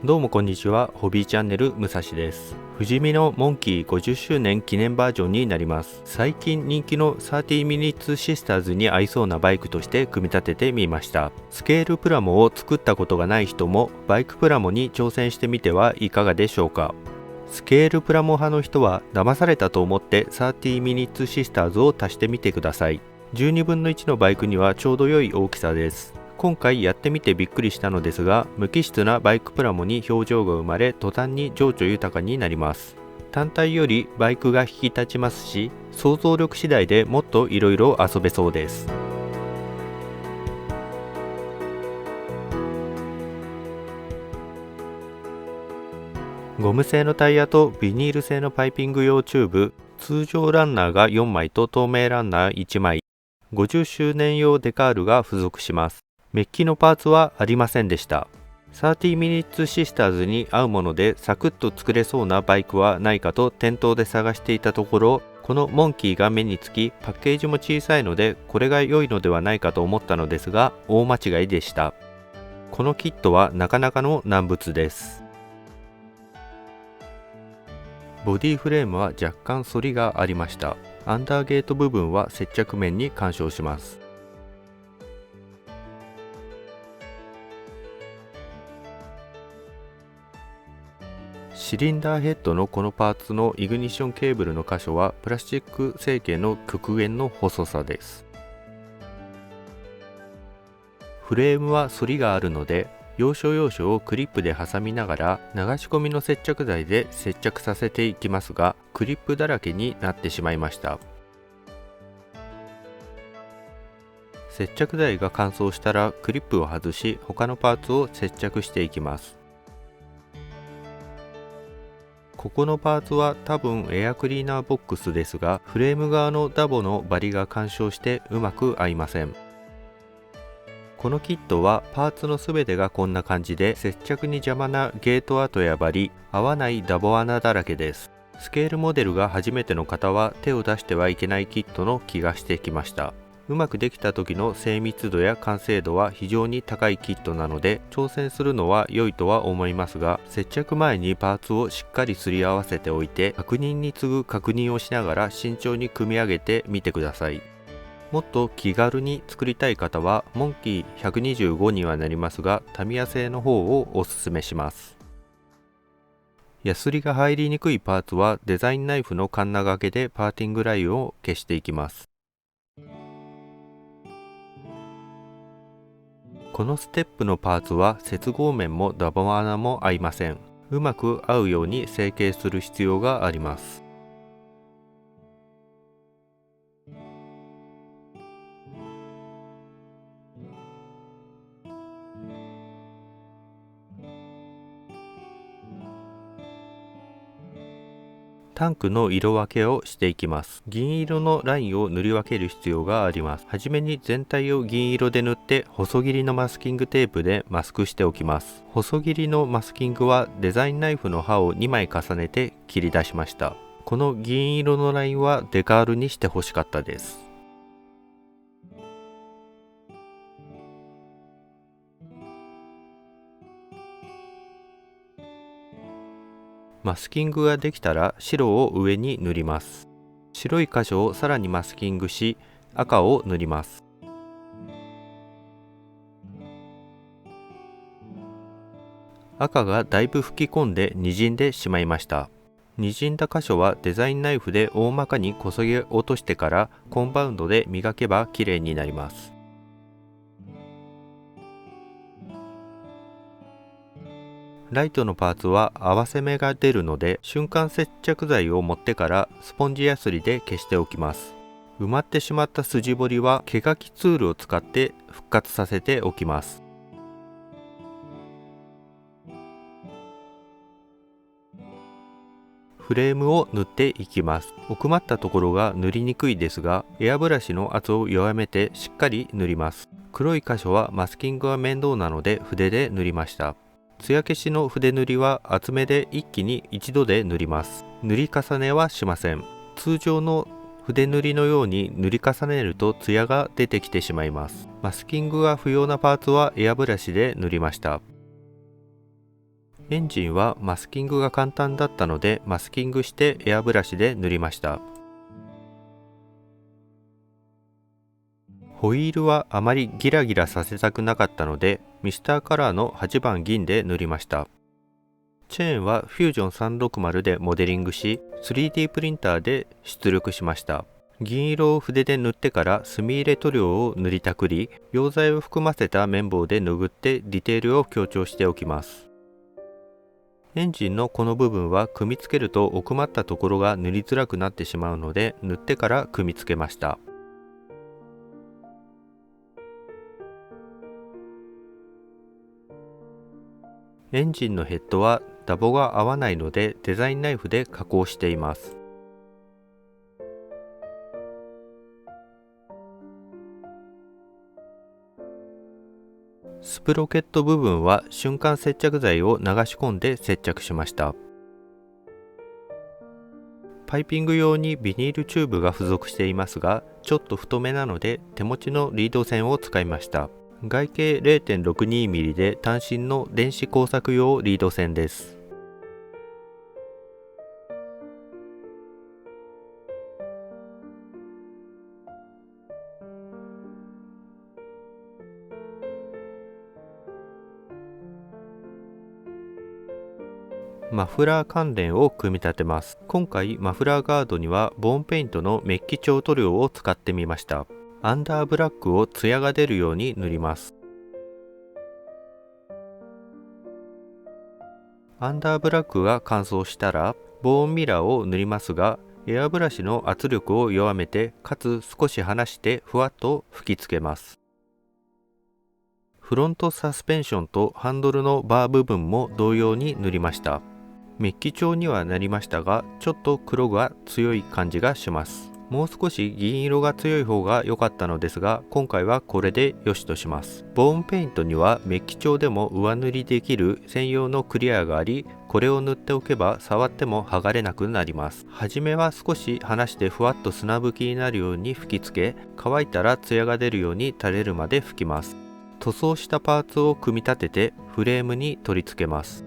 どうもこんにちは。ホビーチャンネルむさしです。富士見のモンキー50周年記念バージョンになります。最近人気の30 Minutes Sisters に合いそうなバイクとして組み立ててみました。スケールプラモを作ったことがない人もバイクプラモに挑戦してみてはいかがでしょうか。スケールプラモ派の人は騙されたと思って30 Minutes Sisters を足してみてください。12分の1のバイクにはちょうど良い大きさです。今回やってみてびっくりしたのですが、無機質なバイクプラモに表情が生まれ、途端に情緒豊かになります。単体よりバイクが引き立ちますし、想像力次第でもっといろいろ遊べそうです。ゴム製のタイヤとビニール製のパイピング用チューブ、通常ランナーが4枚と透明ランナー1枚、50周年用デカールが付属します。メッキのパーツはありませんでした。30 Minutes Sisters に合うものでサクッと作れそうなバイクはないかと店頭で探していたところ、このモンキーが目につき、パッケージも小さいのでこれが良いのではないかと思ったのですが、大間違いでした。このキットはなかなかの難物です。ボディフレームは若干反りがありました。アンダーゲート部分は接着面に干渉します。シリンダーヘッドのこのパーツのイグニッションケーブルの箇所はプラスチック成形の極限の細さです。フレームは反りがあるので、要所要所をクリップで挟みながら流し込みの接着剤で接着させていきますが、クリップだらけになってしまいました。接着剤が乾燥したらクリップを外し、他のパーツを接着していきます。ここのパーツは多分エアクリーナーボックスですが、フレーム側のダボのバリが干渉してうまく合いません。このキットはパーツのすべてがこんな感じで、接着に邪魔なゲート跡やバリ、合わないダボ穴だらけです。スケールモデルが初めての方は手を出してはいけないキットの気がしてきました。うまくできた時の精密度や完成度は非常に高いキットなので、挑戦するのは良いとは思いますが、接着前にパーツをしっかりすり合わせておいて、確認に次ぐ確認をしながら慎重に組み上げてみてください。もっと気軽に作りたい方はモンキー125にはなりますが、タミヤ製の方をおすすめします。ヤスリが入りにくいパーツはデザインナイフのカンナ掛けでパーティングラインを消していきます。このステップのパーツは接合面もダボ穴も合いません。うまく合うように成形する必要があります。タンクの色分けをしていきます。銀色のラインを塗り分ける必要があります。はじめに全体を銀色で塗って細切りのマスキングテープでマスクしておきます。細切りのマスキングはデザインナイフの刃を2枚重ねて切り出しました。この銀色のラインはデカールにしてほしかったです。マスキングができたら白を上に塗ります。白い箇所をさらにマスキングし、赤を塗ります。赤がだいぶ吹き込んで滲んでしまいました。滲んだ箇所はデザインナイフで大まかにこそげ落としてからコンバウンドで磨けばきれいになります。ライトのパーツは合わせ目が出るので、瞬間接着剤を持ってからスポンジヤスリで消しておきます。埋まってしまった筋彫りは毛書きツールを使って復活させておきます。フレームを塗っていきます。奥まったところが塗りにくいですが、エアブラシの圧を弱めてしっかり塗ります。黒い箇所はマスキングが面倒なので筆で塗りました。艶消しの筆塗りは厚めで一気に一度で塗ります。塗り重ねはしません。通常の筆塗りのように塗り重ねると艶が出てきてしまいます。マスキングが不要なパーツはエアブラシで塗りました。エンジンはマスキングが簡単だったのでマスキングしてエアブラシで塗りました。ホイールはあまりギラギラさせたくなかったのでミスターカラーの8番銀で塗りました。チェーンはフュージョン360でモデリングし 3D プリンターで出力しました。銀色を筆で塗ってから墨入れ塗料を塗りたくり、溶剤を含ませた綿棒で拭ってディテールを強調しておきます。エンジンのこの部分は組み付けると奥まったところが塗りづらくなってしまうので塗ってから組み付けました。エンジンのヘッドはダボが合わないのでデザインナイフで加工しています。スプロケット部分は瞬間接着剤を流し込んで接着しました。パイピング用にビニールチューブが付属していますが、ちょっと太めなので手持ちのリード線を使いました。外径 0.62mm で単身の電子工作用リード線です。マフラー関連を組み立てます。今回マフラーガードにはボーンペイントのメッキ調塗料を使ってみました。アンダーブラックをツヤが出るように塗ります。アンダーブラックが乾燥したらボーンミラーを塗りますが、エアブラシの圧力を弱めてかつ少し離してふわっと吹きつけます。フロントサスペンションとハンドルのバー部分も同様に塗りました。メッキ調にはなりましたが、ちょっと黒が強い感じがします。もう少し銀色が強い方が良かったのですが、今回はこれで良しとします。ボーンペイントにはメッキ調でも上塗りできる専用のクリアがあり、これを塗っておけば触っても剥がれなくなります。はじめは少し離してふわっと砂吹きになるように吹きつけ、乾いたらツヤが出るように垂れるまで拭きます。塗装したパーツを組み立ててフレームに取り付けます。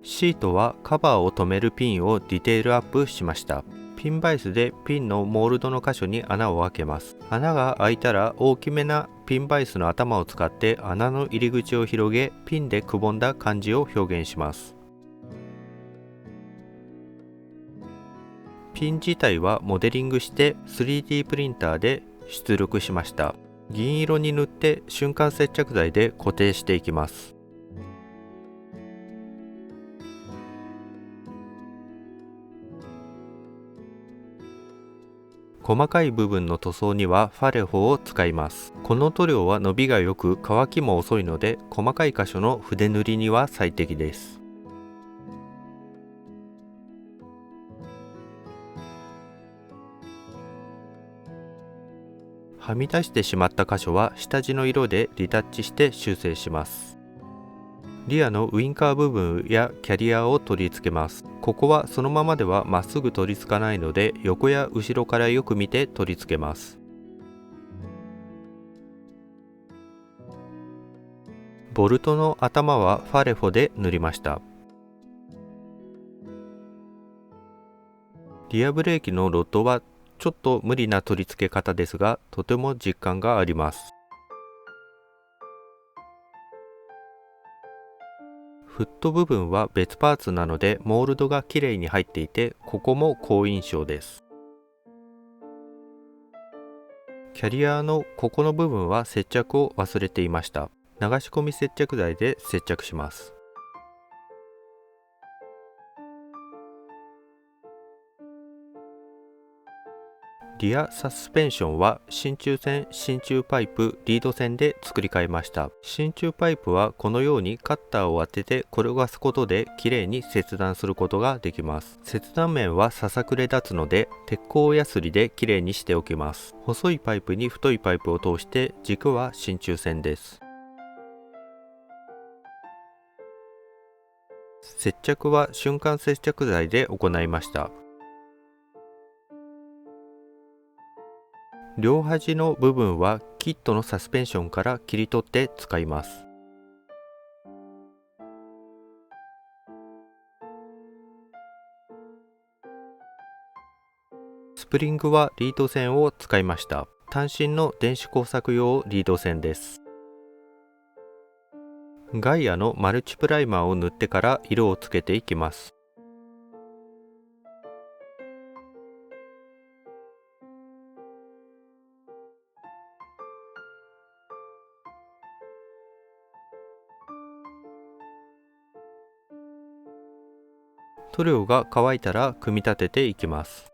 シートはカバーを留めるピンをディテールアップしました。ピンバイスでピンのモールドの箇所に穴を開けます。穴が開いたら大きめなピンバイスの頭を使って穴の入り口を広げ、ピンでくぼんだ感じを表現します。ピン自体はモデリングして 3D プリンターで出力しました。銀色に塗って瞬間接着剤で固定していきます。細かい部分の塗装にはファレホを使います。この塗料は伸びが良く乾きも遅いので、細かい箇所の筆塗りには最適です。はみ出してしまった箇所は下地の色でリタッチして修正します。リアのウインカー部分やキャリアを取り付けます。ここはそのままではまっすぐ取り付かないので、横や後ろからよく見て取り付けます。ボルトの頭はファレフォで塗りました。リアブレーキのロッドはちょっと無理な取り付け方ですが、とても実感があります。フット部分は別パーツなのでモールドがきれいに入っていて、ここも好印象です。キャリアのここの部分は接着を忘れていました。流し込み接着剤で接着します。リアサスペンションは真鍮線、真鍮パイプ、リード線で作り変えました。真鍮パイプはこのようにカッターを当てて転がすことできれいに切断することができます。切断面はささくれ立つので鉄鋼ヤスリできれいにしておきます。細いパイプに太いパイプを通して軸は真鍮線です。接着は瞬間接着剤で行いました。両端の部分はキットのサスペンションから切り取って使います。スプリングはリード線を使いました。単身の電子工作用リード線です。ガイアのマルチプライマーを塗ってから色をつけていきます。塗料が乾いたら組み立てていきます。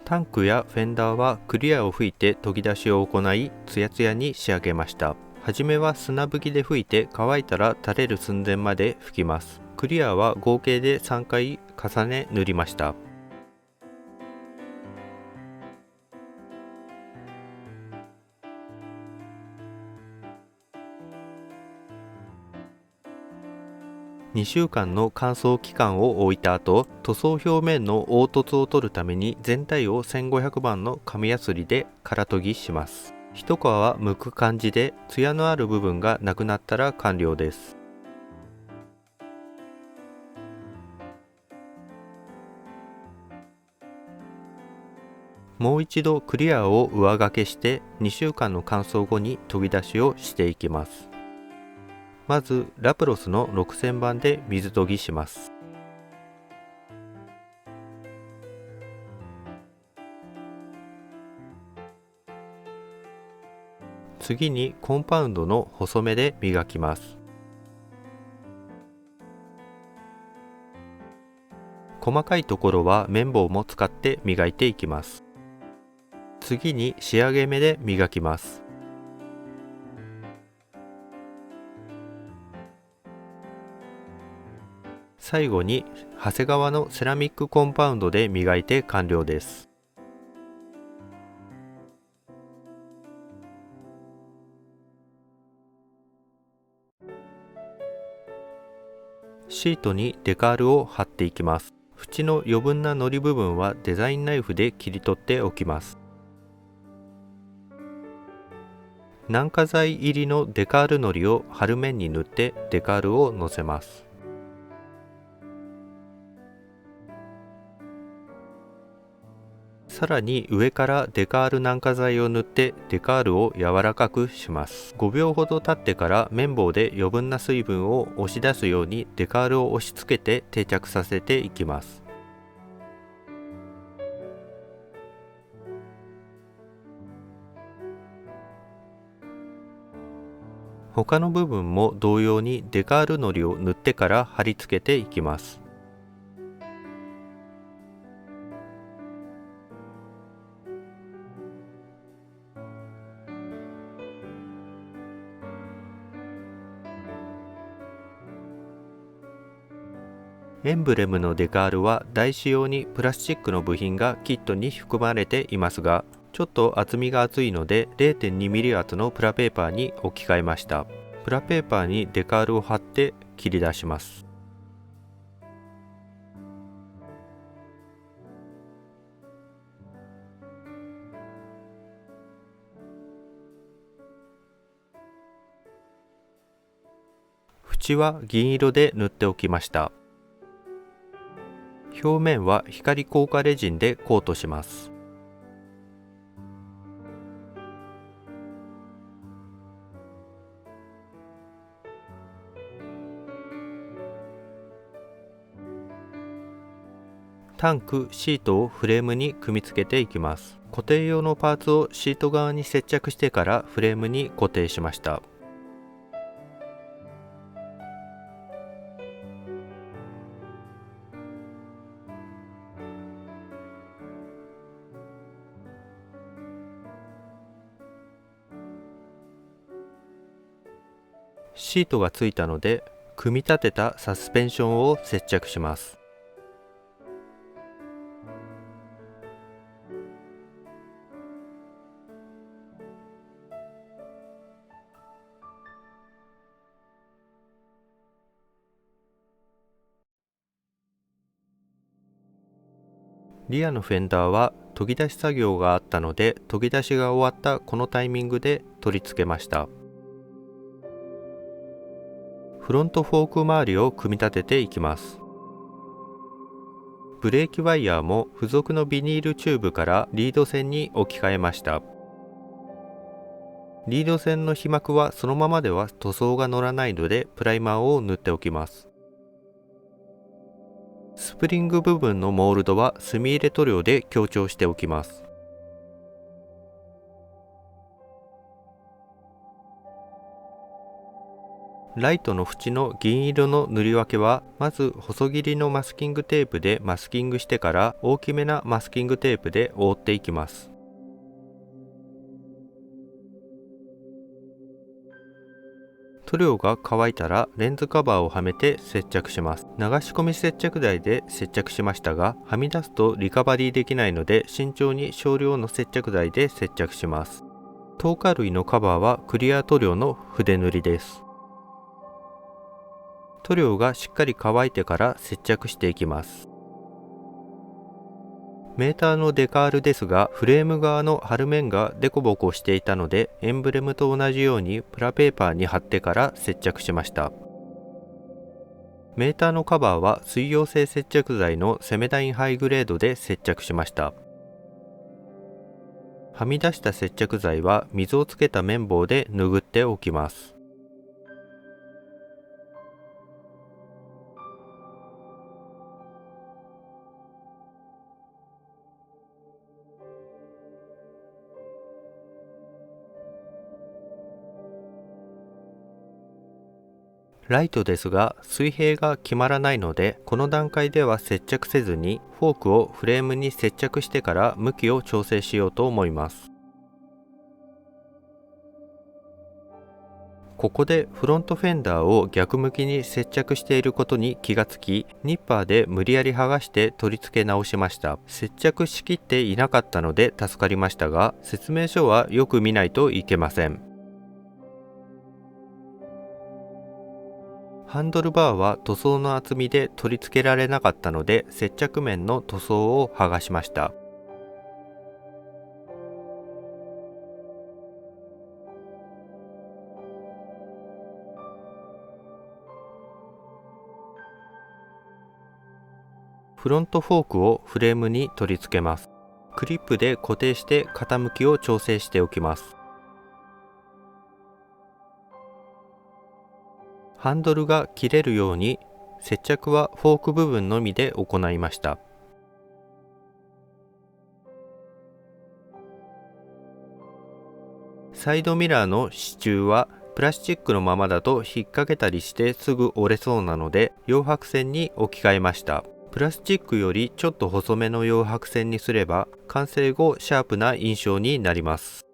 タンクやフェンダーはクリアを吹いて研ぎ出しを行い、ツヤツヤに仕上げました。はじめは砂吹きで吹いて乾いたら垂れる寸前まで拭きます。クリアは合計で3回重ね塗りました。2週間の乾燥期間を置いた後、塗装表面の凹凸を取るために全体を1500番の紙やすりで空研ぎします。一皮は剥く感じで、ツヤのある部分がなくなったら完了です。もう一度クリアを上掛けして2週間の乾燥後に研ぎ出しをしていきます。まずラプロスの6000番で水研ぎします。次にコンパウンドの細めで磨きます。細かいところは綿棒も使って磨いていきます。次に仕上げ目で磨きます。最後に長谷川のセラミックコンパウンドで磨いて完了です。シートにデカールを貼っていきます。縁の余分な糊部分はデザインナイフで切り取っておきます。軟化剤入りのデカール糊を貼る面に塗ってデカールをのせます。さらに上からデカール軟化剤を塗ってデカールを柔らかくします。5秒ほど経ってから綿棒で余分な水分を押し出すようにデカールを押し付けて定着させていきます。他の部分も同様にデカール糊を塗ってから貼り付けていきます。エンブレムのデカールは台紙用にプラスチックの部品がキットに含まれていますが、ちょっと厚みが厚いので 0.2mm 厚のプラペーパーに置き換えました。プラペーパーにデカールを貼って切り出します。縁は銀色で塗っておきました。表面は光硬化レジンでコートします。タンク、シートをフレームに組み付けていきます。固定用のパーツをシート側に接着してからフレームに固定しました。シートがついたので、組み立てたサスペンションを接着します。リアのフェンダーは研ぎ出し作業があったので、研ぎ出しが終わったこのタイミングで取り付けました。フロントフォーク周りを組み立てていきます。ブレーキワイヤーも付属のビニールチューブからリード線に置き換えました。リード線の被膜はそのままでは塗装が乗らないので、プライマーを塗っておきます。スプリング部分のモールドは墨入れ塗料で強調しておきます。ライトの縁の銀色の塗り分けは、まず細切りのマスキングテープでマスキングしてから大きめなマスキングテープで覆っていきます。塗料が乾いたらレンズカバーをはめて接着します。流し込み接着剤で接着しましたが、はみ出すとリカバリーできないので慎重に少量の接着剤で接着します。透過類のカバーはクリア塗料の筆塗りです。塗料がしっかり乾いてから接着していきます。メーターのデカールですが、フレーム側の貼る面がデコボコしていたので、エンブレムと同じようにプラペーパーに貼ってから接着しました。メーターのカバーは水溶性接着剤のセメダインハイグレードで接着しました。はみ出した接着剤は水をつけた綿棒で拭っておきます。ライトですが、水平が決まらないので、この段階では接着せずにフォークをフレームに接着してから向きを調整しようと思います。ここでフロントフェンダーを逆向きに接着していることに気がつき、ニッパーで無理やり剥がして取り付け直しました。接着しきっていなかったので助かりましたが、説明書はよく見ないといけません。ハンドルバーは塗装の厚みで取り付けられなかったので、接着面の塗装を剥がしました。フロントフォークをフレームに取り付けます。クリップで固定して傾きを調整しておきます。ハンドルが切れるように接着はフォーク部分のみで行いました。サイドミラーの支柱はプラスチックのままだと引っ掛けたりしてすぐ折れそうなので、溶白線に置き換えました。プラスチックよりちょっと細めの溶白線にすれば完成後シャープな印象になります。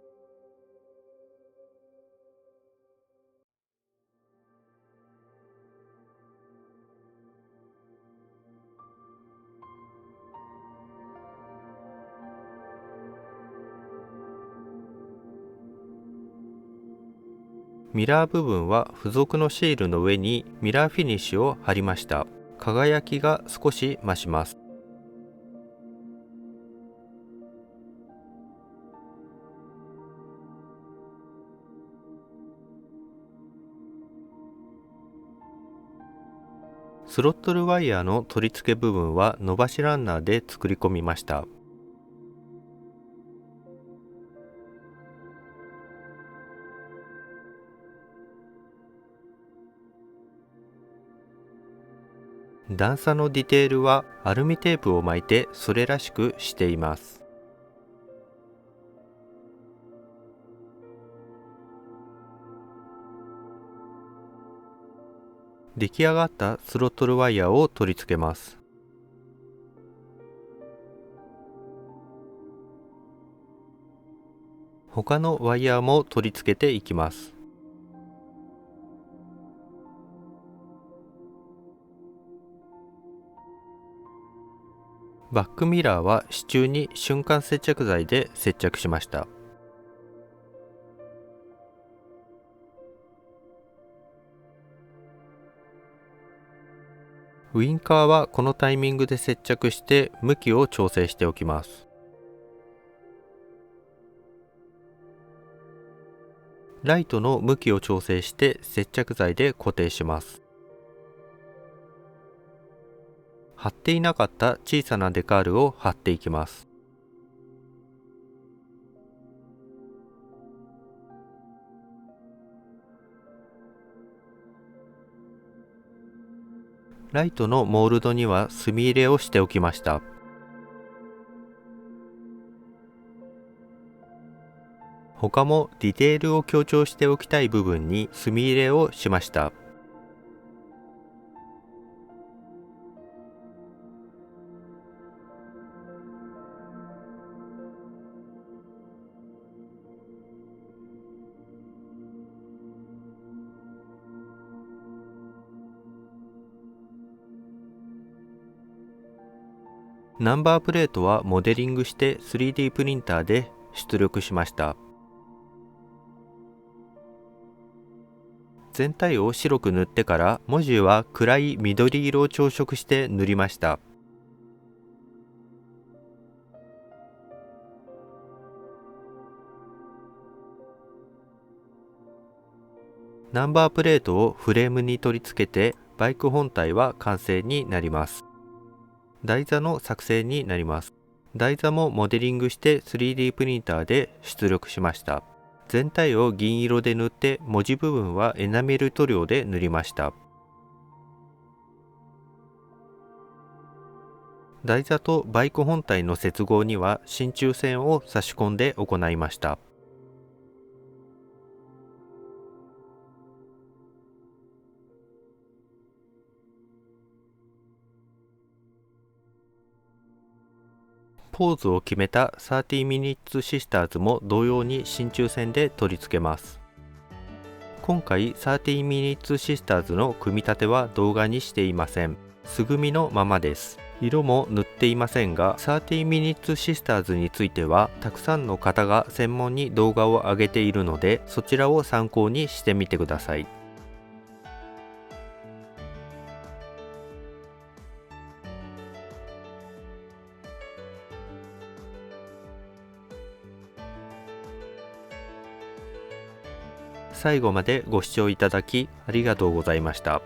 ミラー部分は付属のシールの上にミラーフィニッシュを貼りました。輝きが少し増します。スロットルワイヤーの取り付け部分は伸ばしランナーで作り込みました。段差のディテールはアルミテープを巻いてそれらしくしています。出来上がったスロットルワイヤーを取り付けます。他のワイヤーも取り付けていきます。バックミラーは支柱に瞬間接着剤で接着しました。ウインカーはこのタイミングで接着して向きを調整しておきます。ライトの向きを調整して接着剤で固定します。貼っていなかった小さなデカールを貼っていきます。ライトのモールドには墨入れをしておきました。他もディテールを強調しておきたい部分に墨入れをしました。ナンバープレートはモデリングして 3D プリンターで出力しました。全体を白く塗ってから文字は暗い緑色を調色して塗りました。ナンバープレートをフレームに取り付けてバイク本体は完成になります。台座の作成になります。台座もモデリングして 3D プリンターで出力しました。全体を銀色で塗って文字部分はエナメル塗料で塗りました。台座とバイク本体の接合には真鍮線を差し込んで行いました。ポーズを決めた30 Minutes Sisters も同様に真鍮線で取り付けます。今回30 Minutes Sisters の組み立ては動画にしていません。素組みのままです。色も塗っていませんが、30 Minutes Sisters についてはたくさんの方が専門に動画を上げているので、そちらを参考にしてみてください。最後までご視聴いただきありがとうございました。